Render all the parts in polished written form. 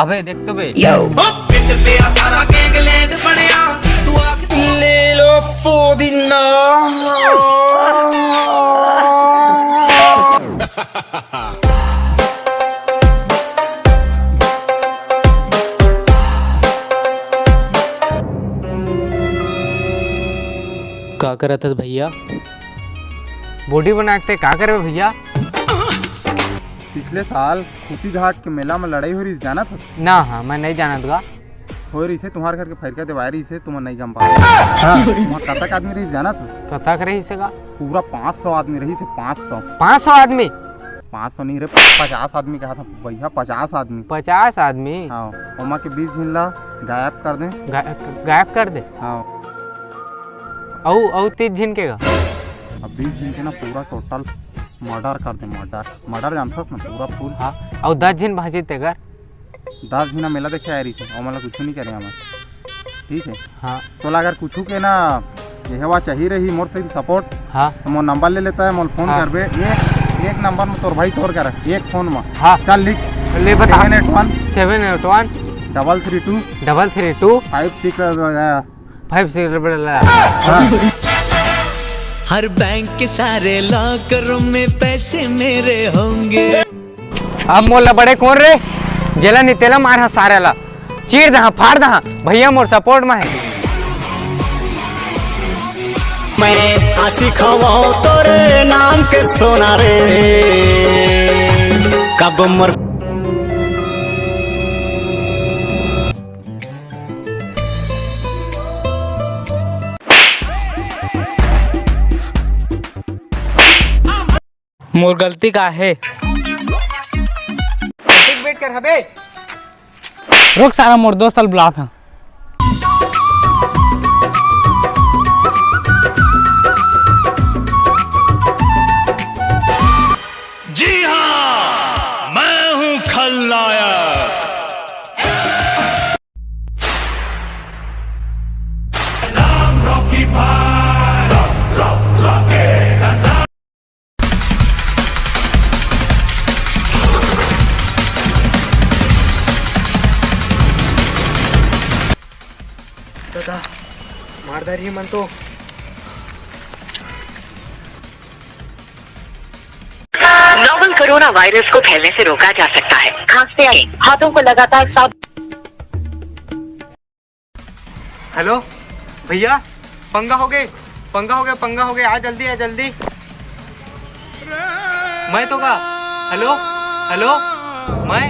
अबे देख तो बे सारा गैंगलैंड बनया ले लो पुदीना क्या कर रहा था भैया? बॉडी बनाते क्या करे भैया? पिछले साल खूटी घाट के मेला में लड़ाई हो रही जाना था ना। हाँ मैं नहीं जाना था। हो रही से तुम्हारे घर के फैरका दीवार रही से तुम नहीं गम पा वहाँ कतक आदमी रही जाना था कथा रही से का पूरा 500 आदमी रही से 500 आदमी 500 नहीं रे 50 आदमी कहा था भैया 50 आदमी 50 आदमी। हाँ ओमा के बीच झिल्ला गायब कर दे गायब कर दे। हाँ औ 30 झिन के अब बीच झिन के ना पूरा टोटल मर्डर कर दे मर्डर जानता ना पूरा फुल। हाँ और 10 झिन भाजी तेगर 10 झिना मेला देखे आ रही थी और मतलब कुछ नहीं करे हमें ठीक है। हाँ तो अगर कुछ के ना यह हुआ चाहिए रही मोर तेरी सपोर्ट। हाँ तो मोर नंबर ले लेता है मोर फोन हाँ। करबे एक नंबर में तोर भाई तोड़ कर एक फोन में। हाँ चल लिख ले बता 781 332 332 56 हर बैंक के सारे लॉकरों में पैसे मेरे होंगे। अब मोला बड़े कौन रे जेला नितेला मार सारे ला चीर दहा फाड़ दहा भैया मोर सपोर्ट में है। मैं आशिक हूँ तोरे नाम के सोना रे कब मर मोर गलती का है? वेट कर हबे रुक सारा मोर दोस्त साल बुला था। जी हाँ मैं हूँ खलनायक। नाम रॉकी भाई रॉकी मारदार ही मन तो नोवल कोरोना वायरस को फैलने से रोका जा सकता है। खांसते आए हाथों को लगातार साफ। हेलो भैया पंगा हो गए आ जल्दी मैं तो का हेलो मैं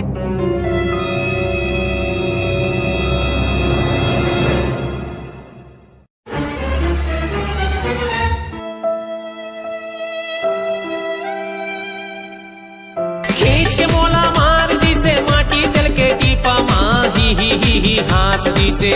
खींच के मोला मार दी से माटी चल के टीपा माँ ही हास दी से